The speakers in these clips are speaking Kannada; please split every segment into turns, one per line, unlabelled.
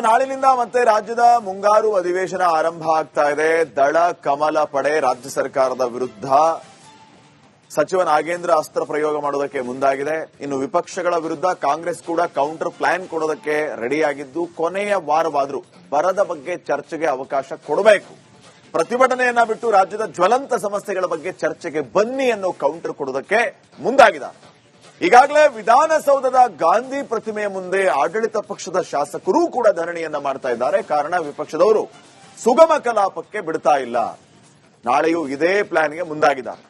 ನಾಳಿನಿಂದ ಮತ್ತೆ ರಾಜ್ಯದ ಮುಂಗಾರು ಅಧಿವೇಶನ ಆರಂಭ ಆಗ್ತಾ ಇದೆ. ದಳ ಕಮಲ ಪಡೆ ರಾಜ್ಯ ಸರ್ಕಾರದ ವಿರುದ್ಧ ಸಚಿವ ನಾಗೇಂದ್ರ ಅಸ್ತ್ರ ಪ್ರಯೋಗ ಮಾಡೋದಕ್ಕೆ ಮುಂದಾಗಿದೆ. ಇನ್ನು ವಿಪಕ್ಷಗಳ ವಿರುದ್ಧ ಕಾಂಗ್ರೆಸ್ ಕೂಡ ಕೌಂಟರ್ ಪ್ಲಾನ್ ಕೊಡೋದಕ್ಕೆ ರೆಡಿಯಾಗಿದ್ದು, ಕೊನೆಯ ವಾರವಾದರೂ ಬರದ ಬಗ್ಗೆ ಚರ್ಚೆಗೆ ಅವಕಾಶ ಕೊಡಬೇಕು. ಪ್ರತಿಭಟನೆಯನ್ನ ಬಿಟ್ಟು ರಾಜ್ಯದ ಜ್ವಲಂತ ಸಮಸ್ಯೆಗಳ ಬಗ್ಗೆ ಚರ್ಚೆಗೆ ಬನ್ನಿ ಅನ್ನೋ ಕೌಂಟರ್ ಕೊಡೋದಕ್ಕೆ ಮುಂದಾಗಿದ್ದಾರೆ. ಈಗಾಗಲೇ ವಿಧಾನಸೌಧದ ಗಾಂಧಿ ಪ್ರತಿಮೆಯ ಮುಂದೆ ಆಡಳಿತ ಪಕ್ಷದ ಶಾಸಕರೂ ಕೂಡ ಧರಣಿಯನ್ನ ಮಾಡ್ತಾ ಇದ್ದಾರೆ. ಕಾರಣ, ವಿಪಕ್ಷದವರು ಸುಗಮ ಕಲಾಪಕ್ಕೆ ಬಿಡ್ತಾ ಇಲ್ಲ. ನಾಳೆಯೂ ಇದೇ ಪ್ಲಾನ್ಗೆ ಮುಂದಾಗಿದ್ದಾರೆ.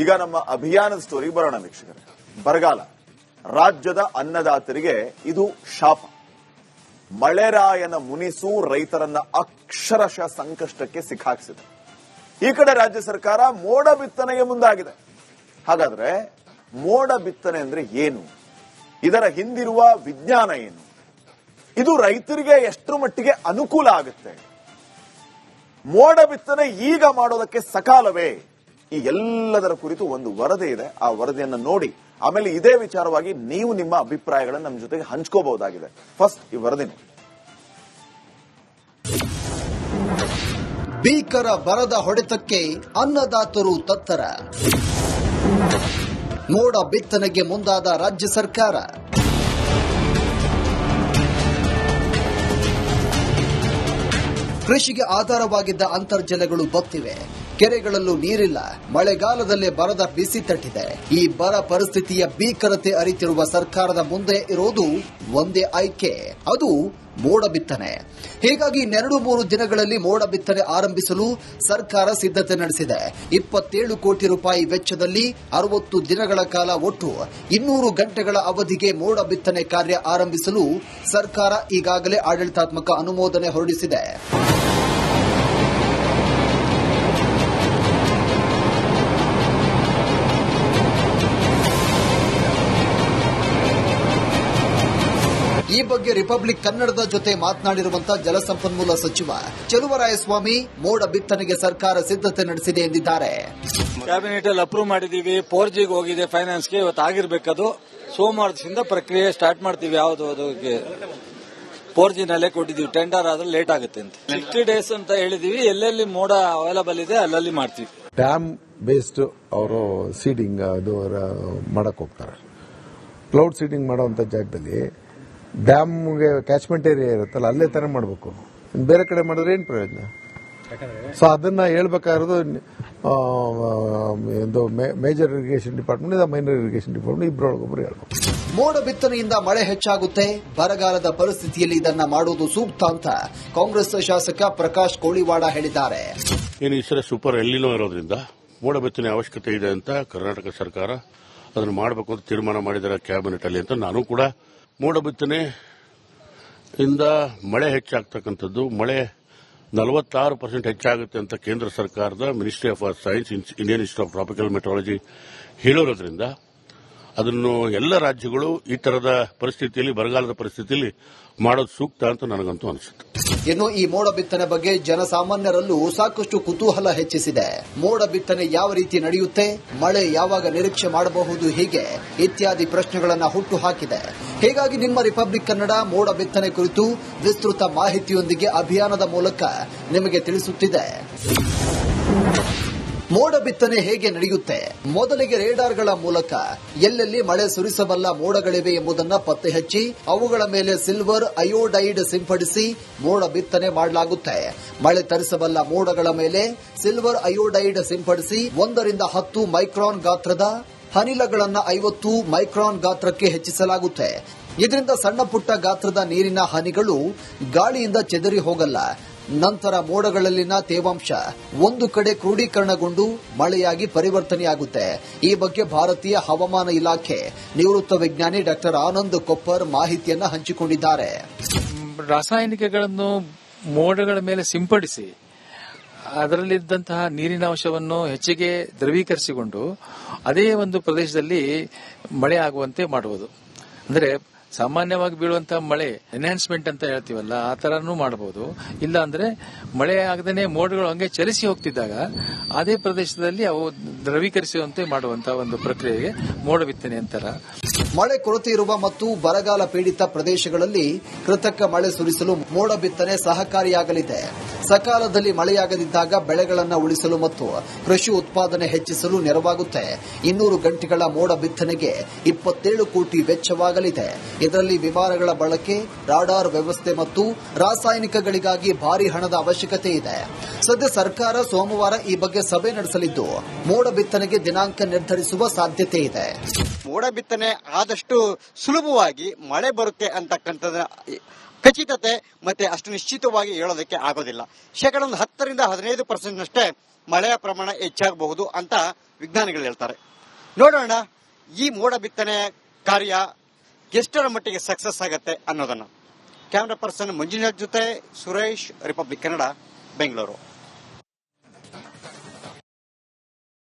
ಈಗ ನಮ್ಮ ಅಭಿಯಾನದ ಸ್ಟೋರಿ ಬರೋಣ ವೀಕ್ಷಕರೇ. ಬರಗಾಲ ರಾಜ್ಯದ ಅನ್ನದಾತರಿಗೆ ಇದು ಶಾಪ. ಮಳೆರಾಯನ ಮುನಿಸು ರೈತರನ್ನ ಅಕ್ಷರಶಃ ಸಂಕಷ್ಟಕ್ಕೆ ಸಿಕ್ಕಾಕ್ಸಿದೆ. ಈ ಕಡೆ ರಾಜ್ಯ ಸರ್ಕಾರ ಮೋಡ ಬಿತ್ತನೆಗೆ ಮುಂದಾಗಿದೆ. ಹಾಗಾದ್ರೆ ಮೋಡ ಬಿತ್ತನೆ ಅಂದ್ರೆ ಏನು? ಇದರ ಹಿಂದಿರುವ ವಿಜ್ಞಾನ ಏನು? ಇದು ರೈತರಿಗೆ ಎಷ್ಟರ ಮಟ್ಟಿಗೆ ಅನುಕೂಲ ಆಗುತ್ತೆ? ಮೋಡ ಬಿತ್ತನೆ ಈಗ ಮಾಡೋದಕ್ಕೆ ಸಕಾಲವೇ? ಈ ಎಲ್ಲದರ ಕುರಿತು ಒಂದು ವರದಿ ಇದೆ. ಆ ವರದಿಯನ್ನು ನೋಡಿ ಆಮೇಲೆ ಇದೇ ವಿಚಾರವಾಗಿ ನೀವು ನಿಮ್ಮ ಅಭಿಪ್ರಾಯಗಳನ್ನು ನಮ್ಮ ಜೊತೆಗೆ ಹಂಚ್ಕೋಬಹುದಾಗಿದೆ. ಫಸ್ಟ್ ಈ ವರದಿ ನೋಡಿ.
ಭೀಕರ ಬರದ ಹೊಡೆತಕ್ಕೆ ಅನ್ನದಾತರು ತತ್ತರ. ಮೋಡ ಬಿತ್ತನೆಗೆ ಮುಂದಾದ ರಾಜ್ಯ ಸರ್ಕಾರ. ಕೃಷಿಗೆ ಆಧಾರವಾಗಿದ್ದ ಅಂತರ್ಜಲಗಳು ಬತ್ತಿವೆ. ಕೆರೆಗಳಲ್ಲೂ ನೀರಿಲ್ಲ. ಮಳೆಗಾಲದಲ್ಲೇ ಬರದ ಬಿಸಿ ತಟ್ಟಿದೆ. ಈ ಬರ ಪರಿಸ್ಥಿತಿಯ ಭೀಕರತೆ ಅರಿತಿರುವ ಸರ್ಕಾರದ ಮುಂದೆ ಇರೋದು ಒಂದೇ ಆಯ್ಕೆ, ಅದು ಮೋಡ ಬಿತ್ತನೆ. ಹೀಗಾಗಿ 2-3 ದಿನಗಳಲ್ಲಿ ಮೋಡ ಬಿತ್ತನೆ ಆರಂಭಿಸಲು ಸರ್ಕಾರ ಸಿದ್ಧತೆ ನಡೆಸಿದೆ. 27 ಕೋಟಿ ರೂಪಾಯಿ ವೆಚ್ಚದಲ್ಲಿ 60 ದಿನಗಳ ಕಾಲ ಒಟ್ಟು 200 ಗಂಟೆಗಳ ಅವಧಿಗೆ ಮೋಡ ಬಿತ್ತನೆ ಕಾರ್ಯ ಆರಂಭಿಸಲು ಸರ್ಕಾರ ಈಗಾಗಲೇ ಆಡಳಿತಾತ್ಮಕ ಅನುಮೋದನೆ ಹೊರಡಿಸಿದೆ. ಈ ಬಗ್ಗೆ ರಿಪಬ್ಲಿಕ್ ಕನ್ನಡದ ಜೊತೆ ಮಾತನಾಡಿರುವಂತಹ ಜಲಸಂಪನ್ಮೂಲ ಸಚಿವ ಚಲುವರಾಯಸ್ವಾಮಿ ಮೋಡ ಬಿತ್ತನೆಗೆ ಸರ್ಕಾರ ಸಿದ್ಧತೆ ನಡೆಸಿದೆ ಎಂದಿದ್ದಾರೆ.
ಕ್ಯಾಬಿನೆಟ್ ಅಲ್ಲಿ ಅಪ್ರೂವ್ ಮಾಡಿದೀವಿ. 4G ಹೋಗಿದೆ ಫೈನಾನ್ಸ್ಗೆ. ಇವತ್ತು ಆಗಿರ್ಬೇಕದು. ಸೋಮವಾರದಿಂದ ಪ್ರಕ್ರಿಯೆ ಸ್ಟಾರ್ಟ್ ಮಾಡ್ತೀವಿ. ಯಾವುದು 4G ನಲ್ಲೇ ಕೊಟ್ಟಿದ್ದೀವಿ. ಟೆಂಡರ್ ಆದ್ರೆ ಲೇಟ್ ಆಗುತ್ತೆ ಅಂತ 60 ಡೇಸ್ ಅಂತ ಹೇಳಿದೀವಿ. ಎಲ್ಲೆಲ್ಲಿ ಮೋಡ ಅವೈಲಬಲ್ ಇದೆ ಅಲ್ಲಲ್ಲಿ ಮಾಡ್ತೀವಿ.
ಡ್ಯಾಮ್ ಬೇಸ್ಡ್ ಅವರು ಸೀಡಿಂಗ್ ಅದು ಮಾಡಕ್ ಹೋಗ್ತಾರೆ. ಕ್ಲೌಡ್ ಸೀಡಿಂಗ್ ಮಾಡುವಂತ ಜಾಗದಲ್ಲಿ ಡ್ಯಾಮ್ಗೆ ಕ್ಯಾಚ್ಮೆಂಟ್ ಏರಿಯಾ ಇರುತ್ತಲ್ಲ, ಅಲ್ಲೇ ತರ ಮಾಡಬೇಕು. ಬೇರೆ ಕಡೆ ಮಾಡಿದ್ರೆ ಏನ್ ಪ್ರಯೋಜನ? ಸೊ ಅದನ್ನ ಹೇಳ್ಬೇಕಾಗಿರೋದು major irrigation department, minor irrigation department ಇಬ್ಬರೊಳಗೊಬ್ಬರು ಹೇಳ್ಬೇಕು.
ಮೋಡ ಬಿತ್ತನೆಯಿಂದ ಮಳೆ ಹೆಚ್ಚಾಗುತ್ತೆ. ಬರಗಾಲದ ಪರಿಸ್ಥಿತಿಯಲ್ಲಿ ಇದನ್ನ ಮಾಡುವುದು ಸೂಕ್ತ ಅಂತ ಕಾಂಗ್ರೆಸ್ ಶಾಸಕ ಪ್ರಕಾಶ್ ಕೋಳಿವಾಡ ಹೇಳಿದ್ದಾರೆ.
ಏನು ಈ ಸಲ ಸೂಪರ್ ಎಲ್ಲಿನೋ ಇರೋದ್ರಿಂದ ಮೋಡ ಬಿತ್ತನೆ ಅವಶ್ಯಕತೆ ಇದೆ ಅಂತ ಕರ್ನಾಟಕ ಸರ್ಕಾರ ಅದನ್ನು ಮಾಡಬೇಕು ಅಂತ ತೀರ್ಮಾನ ಮಾಡಿದ್ದಾರೆ ಕ್ಯಾಬಿನೆಟ್ ಅಲ್ಲಿ ಅಂತ. ನಾನು ಕೂಡ ಮೋಡ ಬಿತ್ತನೆಯಿಂದ ಮಳೆ ಹೆಚ್ಚಾಗ್ತಕ್ಕಂಥದ್ದು, ಮಳೆ 46% ಹೆಚ್ಚಾಗುತ್ತೆ ಅಂತ ಕೇಂದ್ರ ಸರ್ಕಾರದ ministry of science, Indian institute of tropical meteorology ಹೇಳಿರೋದ್ರಿಂದ ಅದನ್ನು ಎಲ್ಲ ರಾಜ್ಯಗಳು ಈ ತರದ ಪರಿಸ್ಥಿತಿಯಲ್ಲಿ, ಬರಗಾಲದ ಪರಿಸ್ಥಿತಿಯಲ್ಲಿ ಮಾಡೋದು ಸೂಕ್ತ ಅಂತ ನನಗಂತೂ ಅನಿಸುತ್ತೆ.
ಇನ್ನು ಈ ಮೋಡ ಬಿತ್ತನೆ ಬಗ್ಗೆ ಜನಸಾಮಾನ್ಯರಲ್ಲೂ ಸಾಕಷ್ಟು ಕುತೂಹಲ ಹೆಚ್ಚಿಸಿದೆ. ಮೋಡ ಬಿತ್ತನೆ ಯಾವ ರೀತಿ ನಡೆಯುತ್ತೆ, ಮಳೆ ಯಾವಾಗ ನಿರೀಕ್ಷೆ ಮಾಡಬಹುದು, ಹೀಗೆ ಇತ್ಯಾದಿ ಪ್ರಶ್ನೆಗಳನ್ನು ಹುಟ್ಟು ಹಾಕಿದೆ. ಹೀಗಾಗಿ ನಿಮ್ಮ ರಿಪಬ್ಲಿಕ್ ಕನ್ನಡ ಮೋಡ ಬಿತ್ತನೆ ಕುರಿತು ವಿಸ್ತೃತ ಮಾಹಿತಿಯೊಂದಿಗೆ ಅಭಿಯಾನದ ಮೂಲಕ ನಿಮಗೆ ತಿಳಿಸುತ್ತಿದೆ. ಮೋಡ ಬಿತ್ತನೆ ಹೇಗೆ ನಡೆಯುತ್ತೆ? ಮೊದಲಿಗೆ ರೇಡಾರ್ಗಳ ಮೂಲಕ ಎಲ್ಲೆಲ್ಲಿ ಮಳೆ ಸುರಿಸಬಲ್ಲ ಮೋಡಗಳಿವೆ ಎಂಬುದನ್ನು ಪತ್ತೆ ಹಚ್ಚಿ ಅವುಗಳ ಮೇಲೆ ಸಿಲ್ವರ್ ಅಯೋಡೈಡ್ ಸಿಂಪಡಿಸಿ ಮೋಡ ಬಿತ್ತನೆ ಮಾಡಲಾಗುತ್ತೆ. ಮಳೆ ತರಿಸಬಲ್ಲ ಮೋಡಗಳ ಮೇಲೆ ಸಿಲ್ವರ್ ಅಯೋಡೈಡ್ ಸಿಂಪಡಿಸಿ 1-10 ಮೈಕ್ರಾನ್ ಗಾತ್ರದ ಅನಿಲಗಳನ್ನು 50 ಮೈಕ್ರಾನ್ ಗಾತ್ರಕ್ಕೆ ಹೆಚ್ಚಿಸಲಾಗುತ್ತೆ. ಇದರಿಂದ ಸಣ್ಣ ಪುಟ್ಟ ಗಾತ್ರದ ನೀರಿನ ಹನಿಗಳು ಗಾಳಿಯಿಂದ ಚೆದರಿ ಹೋಗಲ್ಲ. ನಂತರ ಮೋಡಗಳಲ್ಲಿನ ತೇವಾಂಶ ಒಂದು ಕಡೆ ಕ್ರೋಢೀಕರಣಗೊಂಡು ಮಳೆಯಾಗಿ ಪರಿವರ್ತನೆಯಾಗುತ್ತೆ. ಈ ಬಗ್ಗೆ ಭಾರತೀಯ ಹವಾಮಾನ ಇಲಾಖೆ ನಿವೃತ್ತ ವಿಜ್ಞಾನಿ ಡಾಕ್ಟರ್ ಆನಂದ್ ಕೊಪ್ಪರ್ ಮಾಹಿತಿಯನ್ನು ಹಂಚಿಕೊಂಡಿದ್ದಾರೆ.
ರಾಸಾಯನಿಕಗಳನ್ನು ಮೋಡಗಳ ಮೇಲೆ ಸಿಂಪಡಿಸಿ ಅದರಲ್ಲಿದ್ದಂತಹ ನೀರಿನ ಅಂಶವನ್ನು ಹೆಚ್ಚಿಗೆ ದ್ರವೀಕರಿಸಿಕೊಂಡು ಅದೇ ಒಂದು ಪ್ರದೇಶದಲ್ಲಿ ಮಳೆ ಆಗುವಂತೆ ಮಾಡುವುದು. ಅಂದರೆ ಸಾಮಾನ್ಯವಾಗಿ ಬೀಳುವಂತಹ ಮಳೆ ಎನ್ಹಾನ್ಸ್ಮೆಂಟ್ ಅಂತ ಹೇಳ್ತೀವಲ್ಲ ಆ ತರನೂ ಮಾಡಬಹುದು. ಇಲ್ಲ ಅಂದ್ರೆ ಮಳೆ ಆಗದೇನೆ ಮೋಡಗಳು ಹಂಗೆ ಚಲಿಸಿ ಹೋಗ್ತಿದ್ದಾಗ ಅದೇ ಪ್ರದೇಶದಲ್ಲಿ ಅವು ದ್ರವೀಕರಿಸುವಂತೆ ಮಾಡುವಂತಹ ಒಂದು ಪ್ರಕ್ರಿಯೆಗೆ ಮೋಡ ಬಿತ್ತನೆ ಅಂತಾರ.
ಮಳೆ ಕೊರತೆ ಇರುವ ಮತ್ತು ಬರಗಾಲ ಪೀಡಿತ ಪ್ರದೇಶಗಳಲ್ಲಿ ಕೃತಕ ಮಳೆ ಸುರಿಸಲು ಮೋಡ ಬಿತ್ತನೆ ಸಹಕಾರಿಯಾಗಲಿದೆ. ಸಕಾಲದಲ್ಲಿ ಮಳೆಯಾಗದಿದ್ದಾಗ ಬೆಳೆಗಳನ್ನು ಉಳಿಸಲು ಮತ್ತು ಕೃಷಿ ಉತ್ಪಾದನೆ ಹೆಚ್ಚಿಸಲು ನೆರವಾಗುತ್ತೆ. 200 ಗಂಟೆಗಳ ಮೋಡ ಬಿತ್ತನೆಗೆ 27 ಕೋಟಿ ವೆಚ್ಚವಾಗಲಿದೆ. ಇದರಲ್ಲಿ ವಿಮಾನಗಳ ಬಳಕೆ, ರಾಡಾರ್ ವ್ಯವಸ್ಥೆ ಮತ್ತು ರಾಸಾಯನಿಕಗಳಿಗಾಗಿ ಭಾರಿ ಹಣದ ಅವಶ್ಯಕತೆ ಇದೆ. ಸದ್ಯ ಸರ್ಕಾರ ಸೋಮವಾರ ಈ ಬಗ್ಗೆ ಸಭೆ ನಡೆಸಲಿದ್ದು ಮೋಡ ಬಿತ್ತನೆಗೆ ದಿನಾಂಕ ನಿರ್ಧರಿಸುವ ಸಾಧ್ಯತೆ ಇದೆ.
ಮೋಡ ಬಿತ್ತನೆ ಆದಷ್ಟು ಸುಲಭವಾಗಿ ಮಳೆ ಬರುತ್ತೆ ಅಂತಕ್ಕಂಥದ್ದು ಖಚಿತತೆ ಮತ್ತೆ ಅಷ್ಟು ನಿಶ್ಚಿತವಾಗಿ ಹೇಳೋದಕ್ಕೆ ಆಗೋದಿಲ್ಲ. 10% ರಿಂದ 15% ಮಳೆಯ ಪ್ರಮಾಣ ಹೆಚ್ಚಾಗಬಹುದು ಅಂತ ವಿಜ್ಞಾನಿಗಳು ಹೇಳ್ತಾರೆ. ನೋಡೋಣ ಈ ಮೋಡ ಬಿತ್ತನೆ ಕಾರ್ಯ ಎಷ್ಟರ ಮಟ್ಟಿಗೆ ಸಕ್ಸಸ್ ಆಗತ್ತೆ ಅನ್ನೋದನ್ನ. ಕ್ಯಾಮರಾ ಪರ್ಸನ್ ಮಂಜುನಾಥ್ ಜೊತೆ ಸುರೇಶ್, ರಿಪಬ್ಲಿಕ್ ಕನ್ನಡ, ಬೆಂಗಳೂರು.